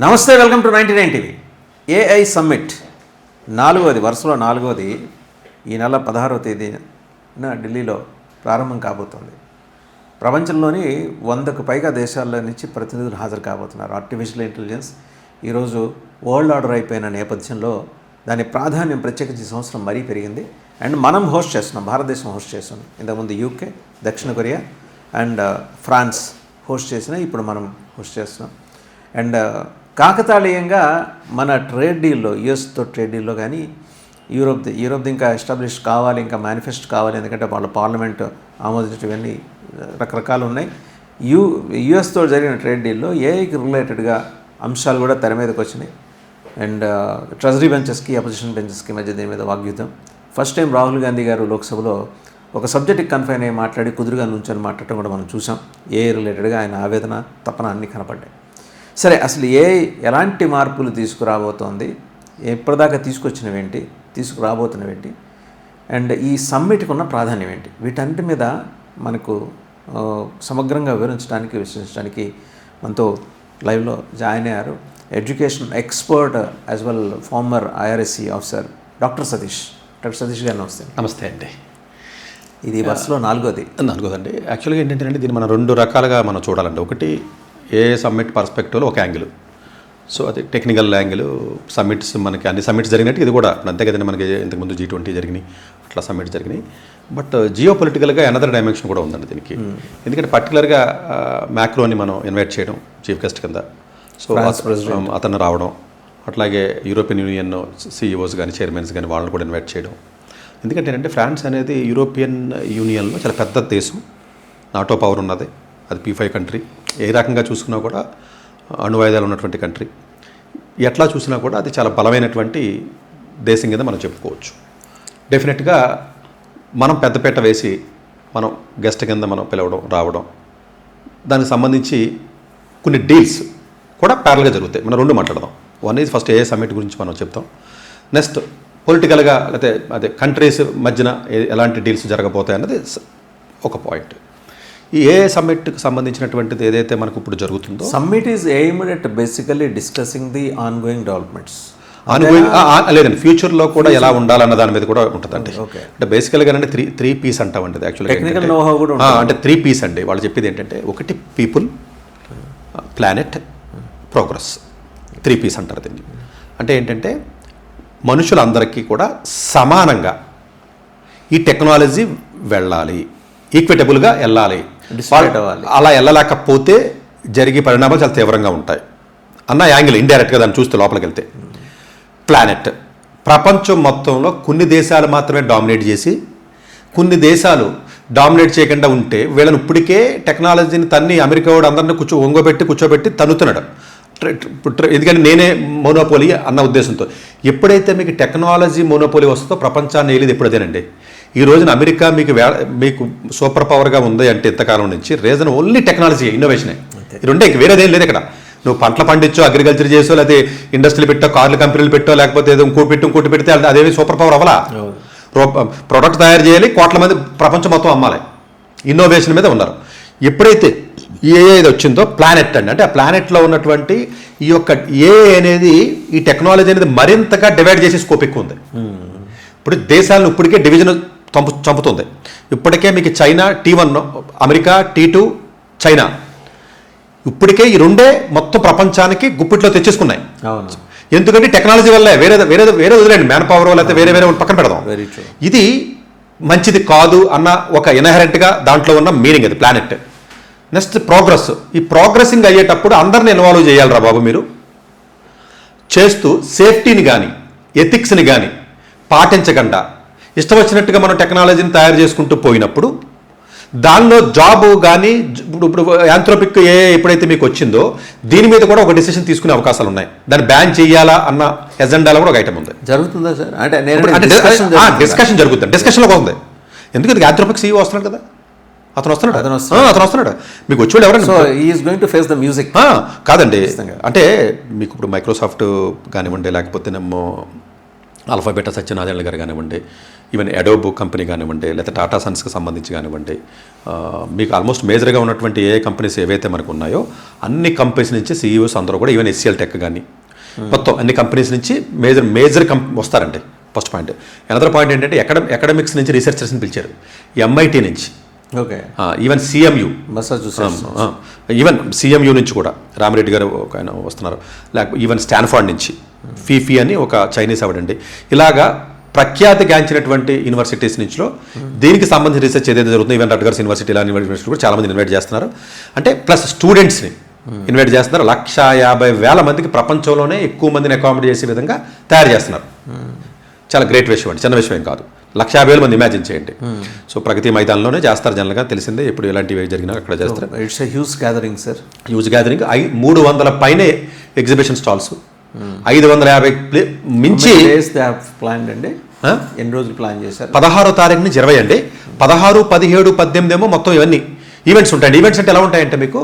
నమస్తే, welcome to 99 TV. AI summit వరుసలో నాలుగవది ఈ నెల 16వ తేదీన ఢిల్లీలో ప్రారంభం కాబోతోంది. ప్రపంచంలోని 100కు పైగా దేశాల నుంచి ప్రతినిధులు హాజరు కాబోతున్నారు. ఆర్టిఫిషియల్ ఇంటెలిజెన్స్ ఈరోజు వరల్డ్ ఆర్డర్ అయిపోయిన నేపథ్యంలో దాని ప్రాధాన్యం ప్రత్యేకించి సంవత్సరం మరీ పెరిగింది. అండ్ మనం హోస్ట్ చేస్తున్నాం, భారతదేశం హోస్ట్ చేస్తున్నాం. ఇంతకుముందు యూకే, దక్షిణ కొరియా అండ్ ఫ్రాన్స్ హోస్ట్ చేసినా ఇప్పుడు మనం హోస్ట్ చేస్తున్నాం. అండ్ కాకతాళీయంగా మన ట్రేడ్ డీల్లో, యుఎస్తో ట్రేడ్ డీల్లో కానీ యూరోప్ది ఇంకా ఎస్టాబ్లిష్ కావాలి, ఇంకా మేనిఫెస్టో కావాలి, ఎందుకంటే వాళ్ళ పార్లమెంట్ ఆమోదించినవన్నీ రకరకాలు ఉన్నాయి. యుఎస్తో జరిగిన ట్రేడ్ డీల్లో ఏఐకి రిలేటెడ్గా అంశాలు కూడా తెర మీదకి వచ్చినాయి. అండ్ ట్రెజరీ బెంచెస్కి, అపోజిషన్ బెంచెస్కి మధ్య దీని మీద వాగ్యుద్ధం. ఫస్ట్ టైం రాహుల్ గాంధీ గారు లోక్సభలో ఒక సబ్జెక్ట్కి కన్ఫైన్ అయ్యి మాట్లాడి కుదురుగా నుంచొని మాట్లాడటం కూడా మనం చూసాం. ఏఐ రిలేటెడ్గా ఆయన ఆవేదన, తపన అన్నీ కనపడ్డాయి. సరే, అసలు ఏఐ ఎలాంటి మార్పులు తీసుకురాబోతోంది, ఎప్పటిదాకా తీసుకొచ్చినవేంటి, తీసుకురాబోతున్నవేంటి, అండ్ ఈ సమ్మిట్కి ఉన్న ప్రాధాన్యం ఏంటి, వీటన్నిటి మీద మనకు సమగ్రంగా వివరించడానికి, విశ్లేషించడానికి మనతో లైవ్లో జాయిన్ అయ్యారు education expert as well former IRS officer doctor Satish. Doctor Satish గారు నమస్తే. నమస్తే అండి. ఇది వరుసలో నాలుగోదండి. యాక్చువల్గా ఏంటంటే దీన్ని మనం రెండు రకాలుగా మనం చూడాలండి. ఒకటి ఏ సమ్మిట్ పర్స్పెక్టివ్లో ఒక యాంగిల్, సో అది టెక్నికల్ యాంగిల్. సమ్మిట్స్ మనకి అన్ని సమ్మిట్స్ జరిగినట్టు ఇది కూడా అంతే కదండి. మనకి ఇంతకుముందు G20 జరిగినాయి, అట్లా సమ్మిట్స్ జరిగినాయి. బట్ జియో పొలిటికల్గా అనదర్ డైమెన్షన్ కూడా ఉందండి దీనికి. ఎందుకంటే పర్టికులర్గా మ్యాక్రోని మనం ఇన్వైట్ చేయడం చీఫ్ గెస్ట్ కింద, సో అతను రావడం, అట్లాగే యూరోపియన్ యూనియన్ CEOs కానీ చైర్మన్స్ కానీ వాళ్ళని కూడా ఇన్వైట్ చేయడం. ఎందుకంటే ఏంటంటే ఫ్రాన్స్ అనేది యూరోపియన్ యూనియన్లో చాలా పెద్ద దేశం, నాటో పవర్ ఉన్నది, అది P5 కంట్రీ. ఏ రకంగా చూసుకున్నా కూడా అణువాయుధాలు ఉన్నటువంటి కంట్రీ. ఎట్లా చూసినా కూడా అది చాలా బలమైనటువంటి దేశం కింద మనం చెప్పుకోవచ్చు. డెఫినెట్గా మనం పెద్దపీట వేసి మనం గెస్ట్ కింద మనం పిలవడం, రావడం, దానికి సంబంధించి కొన్ని డీల్స్ కూడా ప్యారల్గా జరుగుతాయి. మనం రెండు మాట్లాడదాం. One is first A summit గురించి మనం చెప్తాం. నెక్స్ట్ పొలిటికల్గా లేకపోతే అదే కంట్రీస్ మధ్యన ఎలాంటి డీల్స్ జరగబోతాయి అన్నది ఒక పాయింట్. ఈ ఏ సమ్మిట్కి సంబంధించినటువంటిది ఏదైతే మనకు ఇప్పుడు జరుగుతుందో, summit is aimed at basically discussing the ongoing developments. లేదండి, ఫ్యూచర్లో కూడా ఎలా ఉండాలన్న దాని మీద కూడా ఉంటుందండి. అంటే బేసికల్గా అంటే త్రీ పీస్ అంటామండి. యాక్చువల్గా అంటే 3 P's అండి. వాళ్ళు చెప్పేది ఏంటంటే ఒకటి పీపుల్, ప్లానెట్, ప్రోగ్రెస్. 3 P's అంటారు దీన్ని. అంటే ఏంటంటే మనుషులందరికీ కూడా సమానంగా ఈ టెక్నాలజీ వెళ్ళాలి, ఈక్విటబుల్గా వెళ్ళాలి. అలా వెళ్ళలేకపోతే జరిగే పరిణామాలు చాలా తీవ్రంగా ఉంటాయి అన్న యాంగిల్ ఇండైరెక్ట్గా దాన్ని చూస్తే లోపలికి వెళ్తే. ప్లానెట్, ప్రపంచం మొత్తంలో కొన్ని దేశాలు మాత్రమే డామినేట్ చేసి, కొన్ని దేశాలు డామినేట్ చేయకుండా ఉంటే వీళ్ళని ఇప్పటికే టెక్నాలజీని తన్ని అమెరికా వాడు అందరినీ కూర్చోబెట్టి తన్నుతున్నాడు. ఎందుకంటే నేనే మోనోపోలీ అన్న ఉద్దేశంతో. ఎప్పుడైతే మీకు టెక్నాలజీ మోనోపోలీ వస్తుందో ప్రపంచాన్ని ఏలిది ఎప్పుడదేనండి. ఈ రోజున అమెరికా మీకు సూపర్ పవర్గా ఉంది అంటే ఇంతకాలం నుంచి రీజన్ ఓన్లీ టెక్నాలజీ, ఇన్నోవేషనే. ఈ రెండే, వేరేదేం లేదు ఇక్కడ. నువ్వు పంటలు పండించో, అగ్రికల్చర్ చేసో, లేకపోతే ఇండస్ట్రీలు పెట్టో, కార్లు కంపెనీలు పెట్టో, లేకపోతే ఏదో ఇంకోటి పెడితే అదేమి సూపర్ పవర్ అవ్వాలా. ప్రోడక్ట్ తయారు చేయాలి, కోట్ల మంది ప్రపంచం మొత్తం అమ్మాలి. ఇన్నోవేషన్ మీద ఉన్నారు. ఎప్పుడైతే ఏది వచ్చిందో ప్లానెట్ అండి, అంటే ఆ ప్లానెట్లో ఉన్నటువంటి ఈ యొక్క అనేది, ఈ టెక్నాలజీ అనేది మరింతగా డివైడ్ చేసే స్కోప్ ఎక్కువ ఉంది. ఇప్పుడు దేశాలను ఇప్పటికే డివిజన్ చంపుతుంది. ఇప్పటికే మీకు China T1, America T2, China ఇప్పటికే ఈ రెండే మొత్తం ప్రపంచానికి గుప్పిట్లో తెచ్చేసుకున్నాయి. ఎందుకంటే టెక్నాలజీ వల్లే. వేరే వదిలేండి, మ్యాన్ పవర్ లేకపోతే వేరే పక్కన పెడదాం. ఇది మంచిది కాదు అన్న ఒక ఇన్హెరెంట్గా దాంట్లో ఉన్న మీనింగ్ అది ప్లానెట్. Next progress. ఈ ప్రోగ్రెసింగ్ అయ్యేటప్పుడు అందరిని ఇన్వాల్వ్ చేయాలిరా బాబు. మీరు చేస్తూ సేఫ్టీని కానీ ఎథిక్స్ని కానీ పాటించకుండా ఇష్టం వచ్చినట్టుగా మనం టెక్నాలజీని తయారు చేసుకుంటూ పోయినప్పుడు దానిలో జాబ్ కానీ ఇప్పుడు యాంథ్రోపిక్ ఎప్పుడైతే మీకు వచ్చిందో దీని మీద కూడా ఒక డిసిషన్ తీసుకునే అవకాశాలు ఉన్నాయి. దాన్ని బ్యాన్ చేయాలా అన్న ఎజెండాలో కూడా ఒక ఐటమ్ ఉంది. జరుగుతుందా సార్? అంటే డిస్కషన్ జరుగుతుంది, డిస్కషన్లో కూడా ఉంది. ఎందుకంటే యాంథ్రోపిక్ CEO వస్తున్నాడు కదా, అతను వస్తున్నాడు. మీకు వచ్చేవాడు ఎవరైనా. So he is going to face the music. కాదండి, అంటే మీకు ఇప్పుడు మైక్రోసాఫ్ట్ కానివ్వండి, లేకపోతే ఆల్ఫాబెటా సత్యనారాయణ గారు కానివ్వండి, ఈవెన్ అడోబ్ కంపెనీ కానివ్వండి, లేకపోతే టాటా సన్స్కి సంబంధించి కానివ్వండి, మీకు ఆల్మోస్ట్ మేజర్గా ఉన్నటువంటి ఏ కంపెనీస్ ఏవైతే మనకు ఉన్నాయో అన్ని కంపెనీస్ నుంచి సీఈఓస్ అందరూ కూడా, ఈవెన్ ఎస్సీఎల్ టెక్ కానీ మొత్తం అన్ని కంపెనీస్ నుంచి మేజర్ వస్తారండి. First point. అనదర్ పాయింట్ ఏంటంటే అకాడమిక్స్ నుంచి రీసెర్చర్స్ని పిలిచారు, ఎంఐటీ నుంచి, ఓకే, ఈవెన్ సిఎంయు, ఈవెన్ సిఎంయు నుంచి కూడా రామిరెడ్డి గారు ఒక ఆయన వస్తున్నారు, లేకపోతే ఈవెన్ స్టాన్ఫర్డ్ నుంచి ఫీఫీ అని ఒక చైనీస్ ఆవిడండి. ఇలాగా ప్రఖ్యాతిగాంచినటువంటి యూనివర్సిటీస్ నుంచిలో దీనికి సంబంధించిన రీసెర్చ్ ఏదైతే జరుగుతుందో, ఈవెన్ రట్గర్స్ యూనివర్సిటీ ఇలాంటి యూనివర్సిటీ కూడా చాలా మంది ఇన్వైట్ చేస్తున్నారు. అంటే ప్లస్ స్టూడెంట్స్ని ఇన్వైట్ చేస్తున్నారు. 150,000 మందికి ప్రపంచంలోనే ఎక్కువ మందిని అకామిడేట్ చేసే విధంగా తయారు చేస్తున్నారు. చాలా గ్రేట్ విషయం అండి, చిన్న విషయం కాదు. 150,000 మంది ఇమాజిన్ చేయండి. సో ప్రగతి మైదానంలోనే చేస్తారు జనరల్గా, తెలిసిందే. ఇప్పుడు ఇలాంటివి జరిగినా అక్కడ చేస్తారు. It's a huge gathering sir, huge gathering. 300 పైనే ఎగ్జిబిషన్ స్టాల్స్, 550 మించి ప్లాన్ అండి. ఎన్ని రోజులు ప్లాన్ చేశారు? 16వ తారీఖు నుంచి 20 అండి. 16, 17, 18 ఏమో మొత్తం ఇవన్నీ ఈవెంట్స్ ఉంటాయండి. ఈవెంట్స్ అంటే ఎలా ఉంటాయంటే మీకు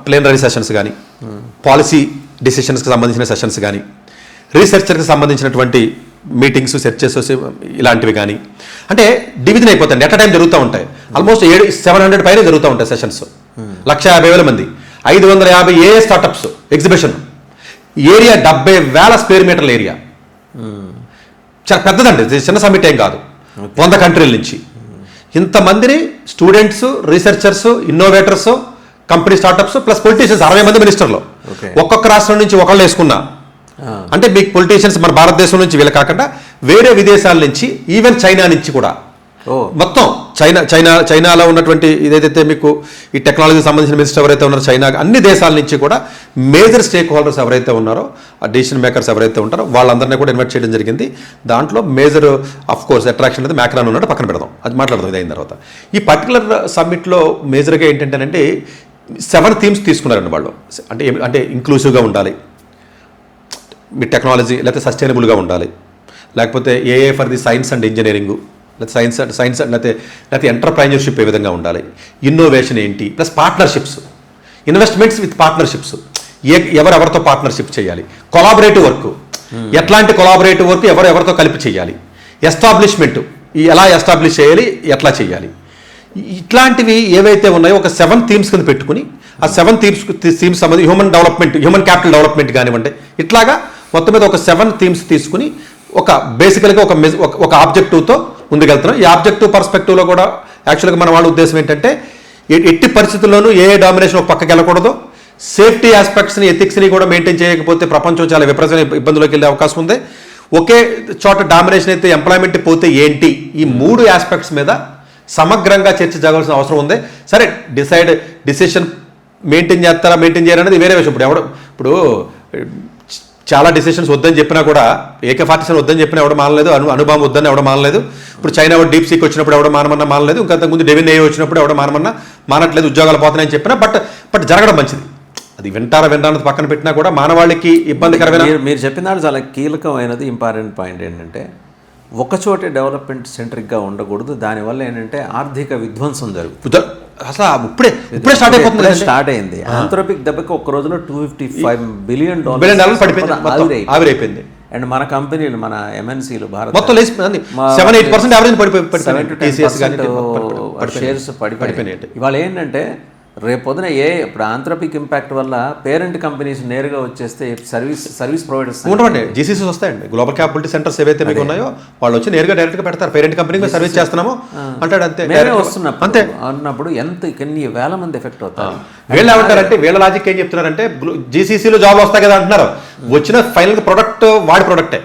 ప్లేనరీ సెషన్స్ కానీ, పాలసీ డిసిషన్స్కి సంబంధించిన సెషన్స్ కానీ, రీసెర్చర్కి సంబంధించినటువంటి మీటింగ్స్, సెర్చెస్ ఇలాంటివి కానీ, అంటే డివిజన్ అయిపోతాయండి. ఎట్ టైం జరుగుతూ ఉంటాయి. ఆల్మోస్ట్ 700 పైన జరుగుతూ ఉంటాయి సెషన్స్. 150,000 మంది, 550 ఏ స్టార్టప్స్ ఎగ్జిబిషన్, ఏరియా 70,000 స్క్వేర్ మీటర్ల ఏరియా, చాలా పెద్దదండి, చిన్న సమ్మిట్ ఏం కాదు. 100 కంట్రీల నుంచి ఇంతమందిని students, researchers, innovators, company startups plus politicians 60 మంది మినిస్టర్లు ఒక్కొక్క రాష్ట్రం నుంచి ఒకళ్ళు వేసుకున్నా. అంటే మీకు పొలిటీషియన్స్ మన భారతదేశం నుంచి వీళ్ళు కాకుండా వేరే విదేశాల నుంచి, ఈవెన్ చైనా నుంచి కూడా, మొత్తం చైనాలో ఉన్నటువంటి ఏదైతే మీకు ఈ టెక్నాలజీకి సంబంధించిన మినిస్టర్ ఎవరైతే ఉన్నారో చైనా, అన్ని దేశాల నుంచి కూడా మేజర్ స్టేక్ హోల్డర్స్ ఎవరైతే ఉన్నారో, ఆ డెసిషన్ మేకర్స్ ఎవరైతే ఉంటారో వాళ్ళందరినీ కూడా ఇన్వైట్ చేయడం జరిగింది. దాంట్లో మేజర్ ఆఫ్ కోర్స్ అట్రాక్షన్ అయితే మ్యాక్రాన్ ఉన్నట్టు పక్కన పెడదాం, అది మాట్లాడదాం ఇది అయిన తర్వాత. ఈ పర్టికులర్ సమ్మిట్లో మేజర్గా ఏంటంటేనంటే 7 థీమ్స్ తీసుకున్నారండి వాళ్ళు. అంటే ఇంక్లూసివ్గా ఉండాలి, మీ టెక్నాలజీ, లేకపోతే సస్టైనబుల్గా ఉండాలి, లేకపోతే ఏఏ for the science and engineering, లేకపోతే సైన్స్ లేకపోతే ఎంటర్ప్రైనర్షిప్ ఏ విధంగా ఉండాలి, ఇన్నోవేషన్ ఏంటి, plus partnerships, investments with partnerships, ఎవరెవరితో పార్ట్నర్షిప్ చేయాలి, కొలాబరేటివ్ వర్క్, ఎట్లాంటి కొలాబరేటివ్ వర్క్ ఎవరెవరితో కలిపి చేయాలి, ఎస్టాబ్లిష్మెంట్ ఎలా ఎస్టాబ్లిష్ చేయాలి, ఎట్లా చేయాలి, ఇట్లాంటివి ఏవైతే ఉన్నాయో ఒక 7 థీమ్స్ కింద పెట్టుకుని, ఆ 7 థీమ్స్ సంబంధించి human development, human capital development కానివ్వండి, ఇట్లాగా మొత్తం మీద ఒక 7 థీమ్స్ తీసుకుని ఒక బేసికల్గా ఒక ఆబ్జెక్టివ్తో ముందుకెళ్తున్నాం. ఈ ఆబ్జెక్టివ్ పర్స్పెక్టివ్లో కూడా యాక్చువల్గా మన వాళ్ళ ఉద్దేశం ఏంటంటే ఎట్టి పరిస్థితుల్లోనూ ఏ డామినేషన్ ఒక పక్కకి వెళ్ళకూడదు, సేఫ్టీ ఆస్పెక్ట్స్ని, ఎథిక్స్ని కూడా మెయింటైన్ చేయకపోతే ప్రపంచం చాలా విపరీతమైన ఇబ్బందులోకి వెళ్ళే అవకాశం ఉంది. ఒకే చోట డామినేషన్ అయితే ఎంప్లాయ్మెంట్ పోతే ఏంటి, ఈ 3 ఆస్పెక్ట్స్ మీద సమగ్రంగా చర్చ జరగాల్సిన అవసరం ఉంది. సరే డిసిషన్ మెయింటైన్ చేస్తారా, మెయింటైన్ చేయాలనేది వేరే విషయం. ఇప్పుడు చాలా డిసిషన్స్ వద్దని చెప్పినా కూడా, AK-47 వద్దని చెప్పినా ఎవడ మానలేదు, అణుబాంబు వద్దని ఎవడ మానలేదు. ఇప్పుడు చైనా డీప్ సీక్ వచ్చినప్పుడు ఎవడ మానమన్నా మానలేదు, ఇంకంతకుముందు డెవిన్ ఏ వచ్చినప్పుడు ఎవడ మానట్లేదు, ఉద్యోగాలు పోతున్నాయని చెప్పినా బట్ జరగడం మంచిది. అది వింటారా పక్కన పెట్టినా కూడా మానవాళికి ఇబ్బందికరమైన. మీరు చెప్పిన చాలా కీలకమైనది ఇంపార్టెంట్ పాయింట్ ఏంటంటే, ఒకచోటే డెవలప్మెంట్ సెంట్రిక్గా ఉండకూడదు. దానివల్ల ఏంటంటే ఆర్థిక విధ్వంసం జరుగుతుంది. అసలు ఇప్పుడే స్టార్ట్ అయింది. ఆంథ్రోపిక్ దెబ్బకి ఒక్క రోజులో $255 బిలియన్ ఆవిరైపోయింది. అండ్ మన కంపెనీలు, మన MNCలు భారత్ మొత్తం 7-8% షేర్స్ పడిపోయినాయి. ఇవాళ ఏంటంటే రేపొద్దున ఇప్పుడు ఆంథ్రోపిక్ ఇంపాక్ట్ వల్ల పేరెంట్ కంపెనీస్ నేరుగా వచ్చేస్తే సర్వీస్ ప్రొవైడర్స్ ఉంటాయండి, GCCs వస్తాయండి, గ్లోబల్ క్యాపబిలిటీ సెంటర్స్ ఏవైతే మీకు ఉన్నాయో వాళ్ళు వచ్చి నేరుగా డైరెక్ట్గా పెడతారు. పేరెంట్ కంపెనీకి సర్వీస్ చేస్తున్నాము అంటాడు, అంతే. అంతే అన్నప్పుడు ఎన్ని వేల మంది ఎఫెక్ట్ అవుతారు. వీళ్ళు ఏమంటారంటే, వీళ్ళ లాజిక్ ఏం చెప్తున్నారంటే, GCCలో జాబ్ వస్తాయి కదా అంటున్నారు. వచ్చిన ఫైనల్ ప్రొడక్ట్ వాడి ప్రొడక్టే,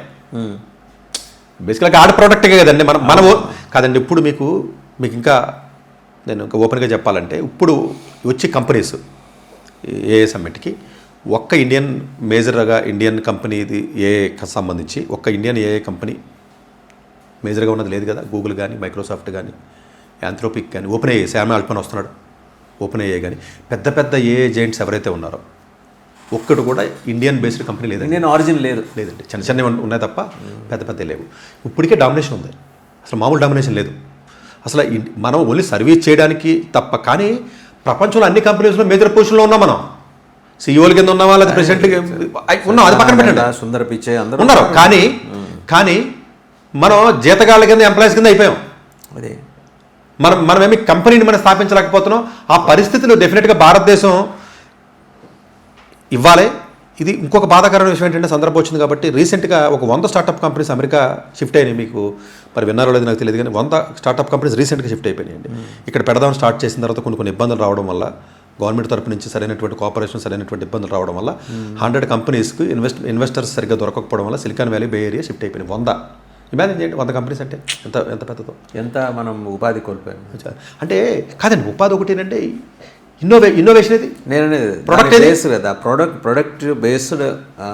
బేసికల్గా ఆడి ప్రొడక్టే కదండి. మనం కాదండి. ఇప్పుడు మీకు ఇంకా నేను ఇంకా ఓపెన్గా చెప్పాలంటే, ఇప్పుడు వచ్చి కంపెనీస్ ఏ సమ్మిట్కి ఒక్క మేజర్గా ఇండియన్ కంపెనీ ఇది సంబంధించి ఒక్క ఇండియన్ కంపెనీ మేజర్గా ఉన్నది లేదు కదా. గూగుల్ కానీ, మైక్రోసాఫ్ట్ కానీ, యాంథ్రోపిక్ కానీ, ఓపెన్ఏఐ, శామ్ ఆల్ట్మన్ వస్తున్నాడు, ఓపెన్ఏఐ కానీ, పెద్ద జైంట్స్ ఎవరైతే ఉన్నారో ఒక్కడు కూడా ఇండియన్ బేస్డ్ కంపెనీ లేదు, ఇండియన్ ఆరిజిన్ లేదండి. చిన్న ఉన్నాయి తప్ప పెద్ద లేవు. ఇప్పటికే డామినేషన్ ఉంది, అసలు మామూలు డామినేషన్ లేదు. అసలు మనం ఓన్లీ సర్వీస్ చేయడానికి తప్ప, కానీ ప్రపంచంలో అన్ని కంపెనీస్లో మేజర్ పొజిషన్లో ఉన్నాం. మనం సిఇఓల కింద ఉన్నామా, లేదా ప్రెసిడెంట్ ఉన్నాం, అది పక్కన పెట్టండి, సుందర్ పిచ్చే అందరూ ఉన్నారు. కానీ మనం జీతగాళ్ళ కింద ఎంప్లాయీస్ కింద అయిపోయాం. అదే మనమేమి కంపెనీని మనం స్థాపించలేకపోతున్నాం. ఆ పరిస్థితులు డెఫినెట్గా భారతదేశం ఇవ్వాలి. ఇది ఇంకొక బాధాకరమైన విషయం ఏంటంటే సందర్భం వచ్చింది కాబట్టి రీసెంట్గా ఒక 100 స్టార్టప్ కంపెనీస్ అమెరికా షిఫ్ట్ అయినాయి. మీకు మరి విన్నారో లేదు నాకు తెలియదు, కానీ 100 స్టార్టప్ కంపెనీస్ రీసెంట్గా షిఫ్ట్ అయిపోయినాయండి. ఇక్కడ పెడదాం స్టార్ట్ చేసిన తర్వాత కొన్ని ఇబ్బందులు రావడం వల్ల, గవర్నమెంట్ తరపు నుంచి సరైనటువంటి కోఆపరేషన్, సరైనటువంటి ఇబ్బందులు రావడం వల్ల 100 కంపెనీస్కి ఇన్వెస్టర్స్ సరిగ్గా దొరకకపోవడం వల్ల సిలికాన్ వ్యాలీ బే ఏరియా షిఫ్ట్ అయిపోయింది. 100 ఇమాజిన్ చేయండి, 100 కంపెనీస్ అంటే ఎంత పెద్దదో, ఎంత మనం ఉపాధి కోల్పోయాం. అంటే కాదండి, ఉపాధి ఒకటి ఏంటంటే ఇన్నోవేషన్ ఇది నేననేది ప్రొడక్ట్ బేస్ కదా, ప్రొడక్ట్ బేస్డ్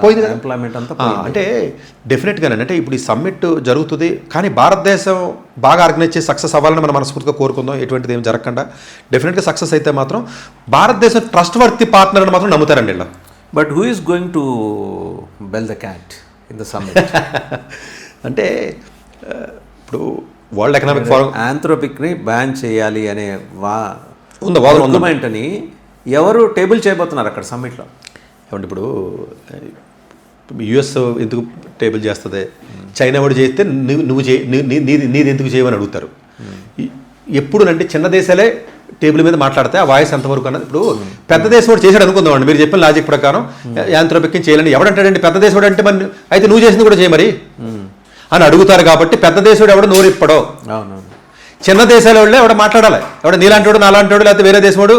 పోయింది కదా ఎంప్లాయ్మెంట్ అంతా. అంటే డెఫినెట్గానే అంటే ఇప్పుడు ఈ సమ్మిట్ జరుగుతుంది, కానీ భారతదేశం బాగా ఆర్గనైజ్ చేసి సక్సెస్ అవ్వాలని మనం మనస్ఫూర్తిగా కోరుకుందాం. ఎటువంటిది ఏం జరగకుండా డెఫినెట్గా సక్సెస్ అయితే మాత్రం భారతదేశం ట్రస్ట్ వర్తి పార్ట్నర్ అని మాత్రం నమ్ముతారండి ఇలా. But who is going to bell the cat in the summit? అంటే ఇప్పుడు వరల్డ్ ఎకనామిక్ ఫోరం ఆంథ్రోపిక్ని బ్యాన్ చేయాలి అనే ఆర్గ్యుమెంట్ అని ఎవరు టేబుల్ చేయబోతున్నారు అక్కడ సమ్మిట్లో? ఏమంటే ఇప్పుడు యుఎస్ ఎందుకు టేబుల్ చేస్తుంది, చైనా వాడు చేస్తే నువ్వు నీది ఎందుకు చేయమని అడుగుతారు. ఎప్పుడు అంటే చిన్న దేశాలే టేబుల్ మీద మాట్లాడితే ఆ వాయిస్ ఎంతవరకు అన్నది. ఇప్పుడు పెద్ద దేశం వాడు చేశాడు అనుకుందామండి, మీరు చెప్పిన లాజిక్ ప్రకారం యాంథ్రోపిక్ని చేయాలని ఎవడంటాడండి? పెద్ద దేశం అంటే మరి అయితే నువ్వు చేసింది కూడా చేయ మరి అని అడుగుతారు. కాబట్టి పెద్ద దేశం ఎవడు నోరిప్పడో, చిన్న దేశాల వాళ్ళే ఎవడ మాట్లాడాలి. ఎవడ నీలాంటి నాలాంటి లేకపోతే వేరే దేశం వాడు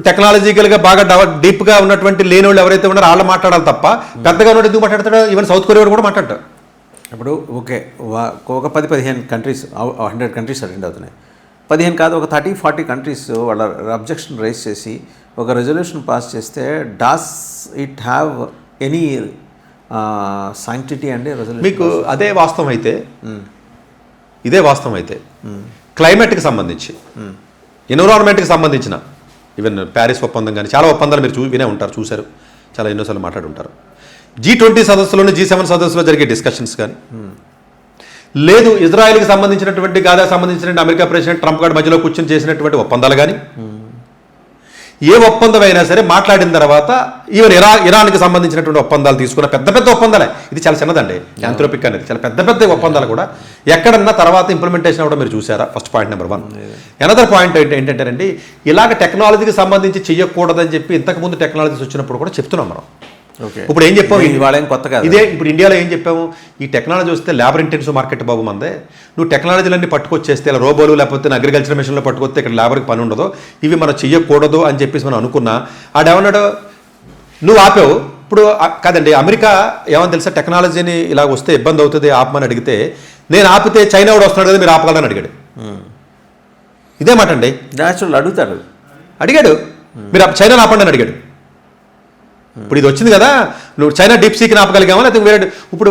టెక్నాలజికల్గా బాగా డీప్గా ఉన్నటువంటి లేని వాళ్ళు ఎవరైతే ఉన్నారో వాళ్ళు మాట్లాడాలి తప్ప పెద్దగా ఉన్నట్టు ఎందుకు మాట్లాడతాడు? ఈవెన్ సౌత్ కొరియా కూడా మాట్లాడతాడు. ఇప్పుడు ఓకే, ఒక 10-15 కంట్రీస్ 100 కంట్రీస్ అటెండ్ అవుతున్నాయి. 15 కాదు, ఒక 30-40 కంట్రీస్ వాళ్ళ అబ్జెక్షన్ రైజ్ చేసి ఒక రెజల్యూషన్ పాస్ చేస్తే does it have any sanctity అండి రెజల్యూషన్? మీకు ఇదే వాస్తవం అయితే క్లైమేట్కి సంబంధించి, ఎన్విరాన్మెంట్కి సంబంధించిన ఈవెన్ ప్యారిస్ ఒప్పందం కానీ చాలా ఒప్పందాలు మీరు వినే ఉంటారు, చూశారు, చాలా ఎన్నోసార్లు మాట్లాడి ఉంటారు. G20 సదస్సులోని G7 సదస్సులో జరిగే డిస్కషన్స్ కానీ, లేదు ఇజ్రాయెల్కి సంబంధించినటువంటి గాజాకు సంబంధించినటువంటి అమెరికా ప్రెసిడెంట్ ట్రంప్ గారి మధ్యలో కూర్చొని చేసినటువంటి ఒప్పందాలు కానీ, ఏ ఒప్పందం అయినా సరే మాట్లాడిన తర్వాత ఈవెన్ ఇరాన్కి సంబంధించినటువంటి ఒప్పందాలు తీసుకున్న పెద్ద ఒప్పందాలే. ఇది చాలా చిన్నదండి, యాంథ్రోపిక్ అనేది చాలా పెద్ద ఒప్పందాలు కూడా ఎక్కడన్నా తర్వాత ఇంప్లిమెంటేషన్ అవ్వడం మీరు చూసారా? First point number 1. Another point ఏంటంటే ఇలాగ టెక్నాలజీకి సంబంధించి చెయ్యకూడదని చెప్పి ఇంతకుముందు టెక్నాలజీస్ వచ్చినప్పుడు కూడా చెప్తున్నాం మనం. ఇప్పుడు ఏం చెప్పాము? ఇదే ఇప్పుడు ఇండియాలో ఏం చెప్పాము? ఈ టెక్నాలజీ వస్తే లేబర్ ఇంటెన్సివ్ మార్కెట్ బాబు మందే, నువ్వు టెక్నాలజీలన్నీ పట్టుకొచ్చేస్తే ఇలా రోబోలు లేకపోతే అగ్రికల్చర్ మిషన్లో పట్టుకొస్తే ఇక్కడ లేబర్కి పని ఉండదు, ఇవి మనం చెయ్యకూడదు అని చెప్పేసి మనం అనుకున్నా. ఆడేమన్నాడు? నువ్వు ఆపావు. ఇప్పుడు కాదండి, అమెరికా ఏమని తెలుసా, టెక్నాలజీని ఇలా వస్తే ఇబ్బంది అవుతుంది ఆపమని అడిగితే, నేను ఆపితే చైనా వాడు వస్తున్నాడు కదా మీరు ఆపగలని అడిగాడు. ఇదే మాట అండి. న్యాచురల్ అడిగాడు, మీరు చైనాలో ఆపండి అని అడిగాడు. ఇప్పుడు ఇది వచ్చింది కదా, నువ్వు చైనా డీప్ సీక్ని ఆపగలిగామా లేకపోతే వేరే ఇప్పుడు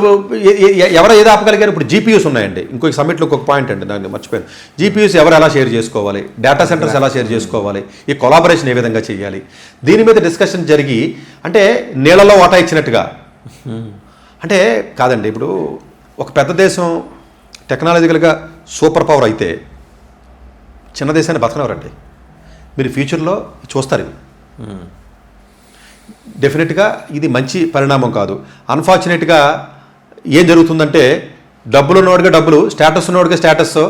ఎవరు ఏది ఆపగలిగారు? ఇప్పుడు జీపీయూస్ ఉన్నాయండి. ఇంకొక సమ్మిట్లో ఇంకొక పాయింట్ అండి, నాకు మర్చిపోయాను. జీపీయూస్ ఎవరు ఎలా షేర్ చేసుకోవాలి, డేటా సెంటర్స్ ఎలా షేర్ చేసుకోవాలి, ఈ కొలాబరేషన్ ఏ విధంగా చేయాలి, దీని మీద డిస్కషన్ జరిగి అంటే నీళ్ళలో వాటా ఇచ్చినట్టుగా. అంటే కాదండి, ఇప్పుడు ఒక పెద్ద దేశం టెక్నాలజికల్గా సూపర్ పవర్ అయితే చిన్న దేశాన్ని బతకనవరండి. మీరు ఫ్యూచర్లో చూస్తారు. డెఫినెట్గా ఇది మంచి పరిణామం కాదు. అన్ఫార్చునేట్గా ఏం జరుగుతుందంటే డబ్బులు ఉన్నవాడిగా డబ్బులు, స్టేటస్ ఉన్నవాడిగా స్టేటస్.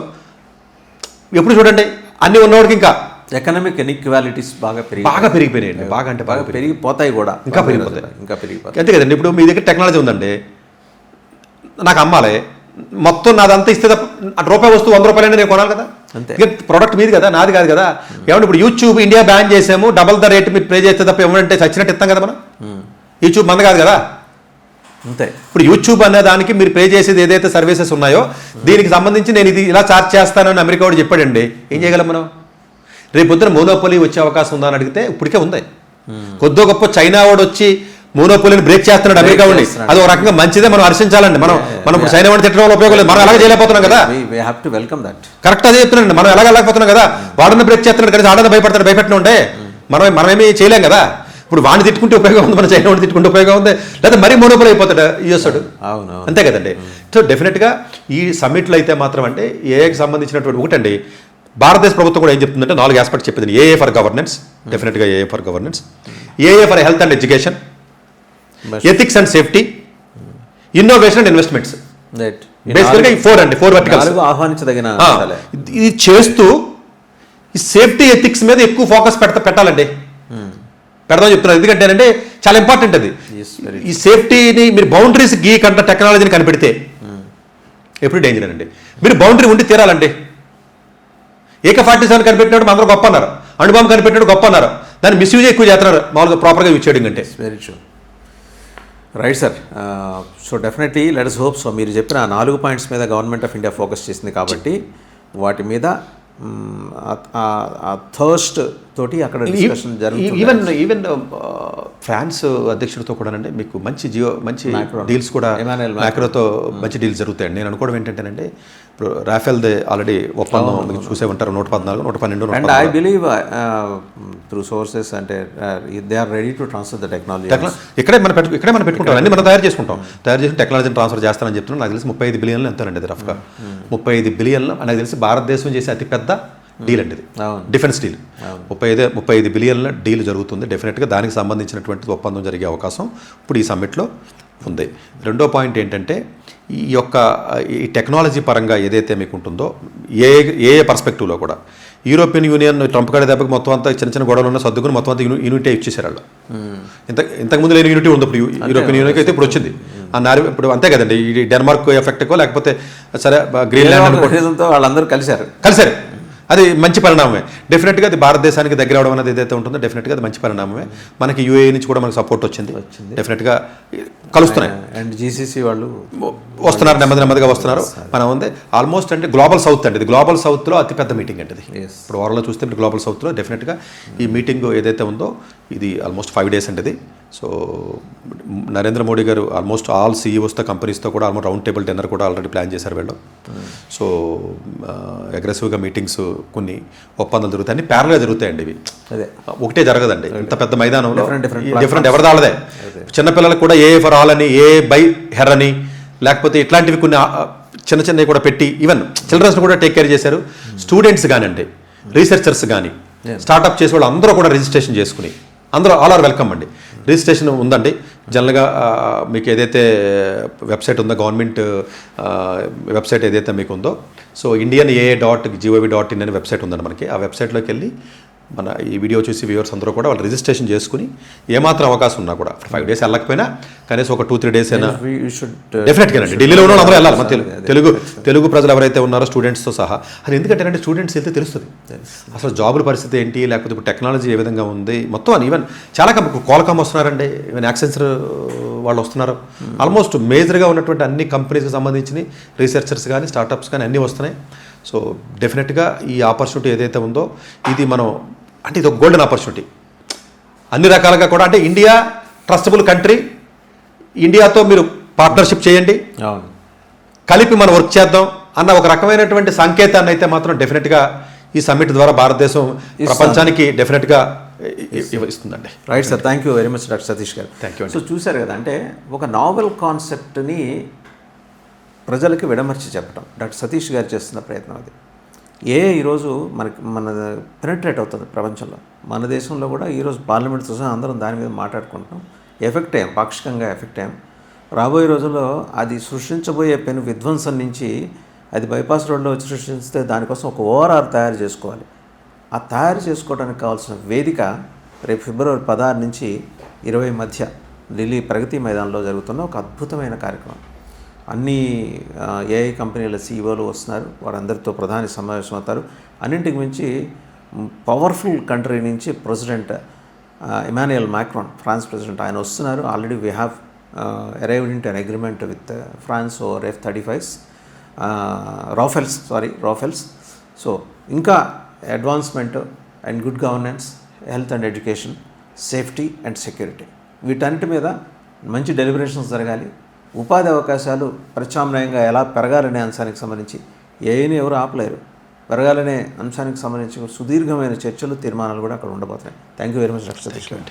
ఎప్పుడు చూడండి అన్నీ ఉన్నవాడికి ఇంకా ఎకనామిక్ ఇన్ఈక్వాలిటీస్ బాగా పెరిగిపోయినాయండి. బాగా పెరిగిపోతాయి కూడా, ఇంకా పెరిగిపోతాయి. అంతే కదండి. ఇప్పుడు మీ దగ్గర టెక్నాలజీ ఉందండి, నాకు అమ్మాలి, మొత్తం నాదంతా ఇస్తే రూపాయి వస్తువు 100 రూపాయలైనా నేను కొనాలి కదా. అంతే, ప్రోడక్ట్ మీది కదా, నాది కాదు కదా. ఏమంటే ఇప్పుడు యూట్యూబ్ ఇండియా బ్యాన్ చేసాము, డబల్ ద రేట్ మీరు పే చేస్తే తప్ప ఏమంటే చచ్చినట్టు ఇస్తాం కదా మనం. యూట్యూబ్ మంద కాదు కదా. అంతే. ఇప్పుడు యూట్యూబ్ అనే దానికి మీరు పే చేసేది ఏదైతే సర్వీసెస్ ఉన్నాయో దీనికి సంబంధించి నేను ఇది ఇలా ఛార్జ్ చేస్తానని అమెరికా వాడు చెప్పాడండి. ఏం చేయగలం మనం? రేపు పొద్దున మోనోపోలీ వచ్చే అవకాశం ఉందా అని అడిగితే ఇప్పటికే ఉంది. కొద్దో గొప్ప చైనా వాడు వచ్చి మోనోపోలీని బ్రేక్ చేస్తున్నాడు అమెరికా వాడిని. అది ఒక రకంగా మంచిదే, మనం హర్షించాలండి. మనం ఇప్పుడు చైనా వాడిని తిట్టడం వల్ల ఉపయోగం లేదు, మనం అలాగే చేయలేకపోతున్నాం కదా. కరెక్ట్, అదే చెప్తున్నాండి. మనం ఎలాగ వెళ్ళకపోతున్నాం కదా, వాడిని బ్రేక్ చేస్తున్నాడు కానీ ఆడని భయపెట్టిన ఉంటే మనమేమీ చేయలేం కదా. ఇప్పుడు వాడిని తిట్టుకుంటే ఉపయోగం ఉంది, మన చైనా వాడిని తిట్టుకుంటే ఉపయోగం ఉంది, లేదా మరీ మోనోపోలీ అయిపోతాడు యూఎస్డు. అంతే కదండి. సో డెఫినెట్గా ఈ సమ్మిట్లో అయితే మాత్రం అంటే ఏఐకి సంబంధించినటువంటి ఒకటండి, భారతదేశ ప్రభుత్వం కూడా ఏం చెప్తుందంటే 4 ఆస్పెక్ట్స్ చెప్పింది. ఏఏ ఫర్ గవర్నెన్స్, డెఫినెట్గా ఏఏ ఫర్ గవర్నెన్స్, ఏఏ for health and education, ethics and safety, innovation and investments. బేసికల్గా ఈ 4 అండి, 4 వర్టికల్స్ ఆహ్వానించదగిన ఇది చేస్తూ ఈ సేఫ్టీ ఎథిక్స్ మీద ఎక్కువ ఫోకస్ పెట్టాలండి, పెడదాం చెప్తున్నారు. ఎందుకంటే చాలా ఇంపార్టెంట్ అది. ఈ సేఫ్టీని మీరు బౌండరీస్ గీకంట టెక్నాలజీని కనిపెడితే ఎప్పుడు డేంజర్ అండి. మీరు బౌండరీ ఉండి తీరాలండి. AK-47 కనిపెట్టినప్పుడు అందరూ గొప్ప అన్నారు, అణుబాంబు కనిపెట్టినప్పుడు గొప్ప అన్నారు, దాన్ని మిస్యూజ్ ఎక్కువ చేస్తున్నారు మామూలుగా ప్రాపర్గా యూజ్ చేయడం అంటే. Very true. Right sir. So definitely let us hope so మీరు చెప్పిన 4 పాయింట్స్ మీద గవర్నమెంట్ ఆఫ్ ఇండియా ఫోకస్ చేసింది కాబట్టి వాటి మీద థర్స్ట్ తోటి అక్కడ డిస్కషన్ జరుగుతుంది. ఈవెన్ ఫ్రాన్స్ అధ్యక్షుడితో కూడా మీకు మంచి డీల్స్ కూడా మ్యాక్రోతో మంచి డీల్స్ జరుగుతాయండి. నేను అనుకోవడం ఏంటంటేనంటే ఇప్పుడు రాఫెల్దే ఆల్రెడీ ఒప్పందం మీకు చూసే ఉంటారు, 114, 112. And I believe through sources అంటే they are ready to transfer the technology. ఇక్కడే మనం పెట్టుకుంటాం, అన్ని మనం తయారు చేసి టెక్నాలజీని ట్రాన్స్ఫర్ చేస్తానని చెప్తున్నాను. నాకు తెలిసి 35 బిలియన్లు ఎంతోనండి అది రఫ్గా 35 బిలియన్లు. నాకు తెలిసి భారతదేశం చేసే అతిపెద్ద డీల్ అండి ఇది, డిఫెన్స్ డీల్. 35 బిలియన్ల డీల్ జరుగుతుంది. డెఫినెట్గా దానికి సంబంధించినటువంటి ఒప్పందం జరిగే అవకాశం ఇప్పుడు ఈ సమ్మిట్లో ఉంది. రెండో పాయింట్ ఏంటంటే ఈ టెక్నాలజీ పరంగా ఏదైతే మీకు ఉంటుందో ఏ పర్స్పెక్టివ్లో కూడా యూరోపియన్ యూనియన్ ట్రంప్ కాడి దెబ్బకి మొత్తం అంతా చిన్న గొడవలు ఉన్న సర్దుకుని మొత్తం అంతా యూనిటీ ఇచ్చేసారు వాళ్ళు. ఇంతకుముందు లేని యూనిటీ ఉంది ఇప్పుడు యూరోపియన్ యూనియన్కి అయితే ఇప్పుడు వచ్చింది. ఇప్పుడు అంతే కదండి, ఈ డెన్మార్క్ ఎఫెక్ట్కో లేకపోతే సరే గ్రీన్లాండ్ వాళ్ళందరూ కలిశారు. అది మంచి పరిణామమే. డెఫినెట్గా అది భారతదేశానికి దగ్గర అవడం అనేది ఏదైతే ఉంటుందో డెఫినెట్గా అది మంచి పరిణామమే. మనకి UAE నుంచి కూడా మనకు సపోర్ట్ వచ్చింది. డెఫినెట్గా కలుస్తున్నాయి. అండ్ GCC వాళ్ళు వస్తున్నారు, నెమ్మదిగా వస్తున్నారు. మనం ఉంది ఆల్మోస్ట్ అంటే గ్లోబల్ సౌత్ అండి, ఇది గ్లోబల్ సౌత్లో అతిపెద్ద మీటింగ్ అంటే ఇది. ఇప్పుడు ఓవర్లో చూస్తే మీరు గ్లోబల్ సౌత్లో డెఫినెట్గా ఈ మీటింగ్ ఏదైతే ఉందో ఇది ఆల్మోస్ట్ 5 days అంటే ఇది. సో నరేంద్ర మోడీ గారు ఆల్మోస్ట్ ఆల్ CEOస్తో కంపెనీస్తో కూడా ఆల్మోస్ట్ రౌండ్ టేబుల్ డిన్నర్ కూడా ఆల్రెడీ ప్లాన్ చేశారు వీళ్ళు. సో అగ్రెసివ్గా మీటింగ్స్, కొన్ని ఒప్పందాలు జరుగుతాయి, అన్ని ప్యారల్గా జరుగుతాయండి ఇవి. ఒకటే జరగదండి, ఇంత పెద్ద మైదానంలో డిఫరెంట్ ఎవరిదాళ్ళదే. చిన్నపిల్లలకు కూడా ఏ ఫర్ ఆల్ అని, ఏ బై హెర్ అని, లేకపోతే ఇట్లాంటివి కొన్ని చిన్నవి కూడా పెట్టి ఈవెన్ చిల్డ్రన్స్ కూడా టేక్ కేర్ చేశారు. స్టూడెంట్స్ కానివ్వండి, రీసెర్చర్స్ కానీ, స్టార్ట్అప్ చేసే వాళ్ళు అందరూ కూడా రిజిస్ట్రేషన్ చేసుకుని అందరూ ఆల్ ఆర్ వెల్కమ్ అండి. రిజిస్ట్రేషన్ ఉందండి జనరల్గా. మీకు ఏదైతే వెబ్సైట్ ఉందో గవర్నమెంట్ వెబ్సైట్ ఏదైతే మీకు ఉందో, సో indian.aa.gov.in అనే వెబ్సైట్ ఉందండి మనకి. ఆ వెబ్సైట్లోకి వెళ్ళి మన ఈ వీడియో చూసి వ్యూవర్స్ అందరూ కూడా వాళ్ళు రిజిస్ట్రేషన్ చేసుకుని ఏమాత్రం అవకాశం ఉన్నా కూడా 5 days వెళ్ళకపోయినా కనీసం ఒక 2-3 days అయినా డెఫినెట్గా అండి. ఢిల్లీలో ఉన్న అందరూ వెళ్ళాలి. మన తెలుగు ప్రజలు ఎవరైతే ఉన్నారో స్టూడెంట్స్తో సహా. అది ఎందుకంటే స్టూడెంట్స్ వెళ్తే తెలుస్తుంది అసలు జాబుల పరిస్థితి ఏంటి, లేకపోతే ఇప్పుడు టెక్నాలజీ ఏ విధంగా ఉంది మొత్తం అని. ఈవెన్ చాలా క్వాల్కామ్ వస్తున్నారండి, ఈవెన్ యాక్సెంచర్ వాళ్ళు వస్తున్నారు. ఆల్మోస్ట్ మేజర్గా ఉన్నటువంటి అన్ని కంపెనీస్కి సంబంధించిన రీసెర్చర్స్ కానీ, స్టార్టప్స్ కానీ అన్నీ వస్తున్నాయి. సో డెఫినెట్గా ఈ ఆపర్చునిటీ ఏదైతే ఉందో ఇది మనం అంటే ఇది ఒక గోల్డెన్ ఆపర్చునిటీ అన్ని రకాలుగా కూడా. అంటే ఇండియా ట్రస్టబుల్ కంట్రీ, ఇండియాతో మీరు పార్ట్నర్షిప్ చేయండి, కలిపి మనం వర్క్ చేద్దాం అన్న ఒక రకమైనటువంటి సంకేతాన్ని అయితే మాత్రం డెఫినెట్గా ఈ సమ్మిట్ ద్వారా భారతదేశం ప్రపంచానికి డెఫినెట్గా ఇస్తుందండి. Right sir, thank you very much doctor Satish గారు. Thank you. సో చూశారు కదా, అంటే ఒక నావెల్ కాన్సెప్ట్ని ప్రజలకి విడమర్చి చెప్పడం డాక్టర్ సతీష్ గారు చేస్తున్న ప్రయత్నం అది. ఈరోజు మన పెనట్రేట్ అవుతుంది ప్రపంచంలో. మన దేశంలో కూడా ఈరోజు పార్లమెంట్తో సహా అందరం దాని మీద మాట్లాడుకుంటున్నాం. ఎఫెక్ట్ అయ్యాం, పాక్షికంగా ఎఫెక్ట్ అయ్యాం. రాబోయే రోజుల్లో అది సృష్టించబోయే పెను విధ్వంసం నుంచి అది బైపాస్ రోడ్లో వచ్చి సృష్టిస్తే దానికోసం ఒక ORR తయారు చేసుకోవాలి. ఆ తయారు చేసుకోవడానికి కావాల్సిన వేదిక రేపు February 16 నుంచి 20 మధ్య ఢిల్లీ ప్రగతి మైదానంలో జరుగుతున్న ఒక అద్భుతమైన కార్యక్రమం. అన్ని AI కంపెనీల CEOలు వస్తున్నారు, వారందరితో ప్రధాని సమావేశం అవుతారు. అన్నింటికి మించి పవర్ఫుల్ కంట్రీ నుంచి president Emmanuel Macron, France president, ఆయన వస్తున్నారు. Already we have arrived in an agreement with France over F-35s Rafales. So ఇంకా advancement and good governance, health and education, safety and security, వీటన్నిటి మీద మంచి డెలిబరేషన్స్ జరగాలి. ఉపాధి అవకాశాలు ప్రత్యామ్నాయంగా ఎలా పెరగాలనే అంశానికి సంబంధించి ఏఐని ఎవరు ఆపలేరు. పెరగాలనే అంశానికి సంబంధించి సుదీర్ఘమైన చర్చలు, తీర్మానాలు కూడా అక్కడ ఉండబోతున్నాయి. Thank you very much doctor Satish గారు.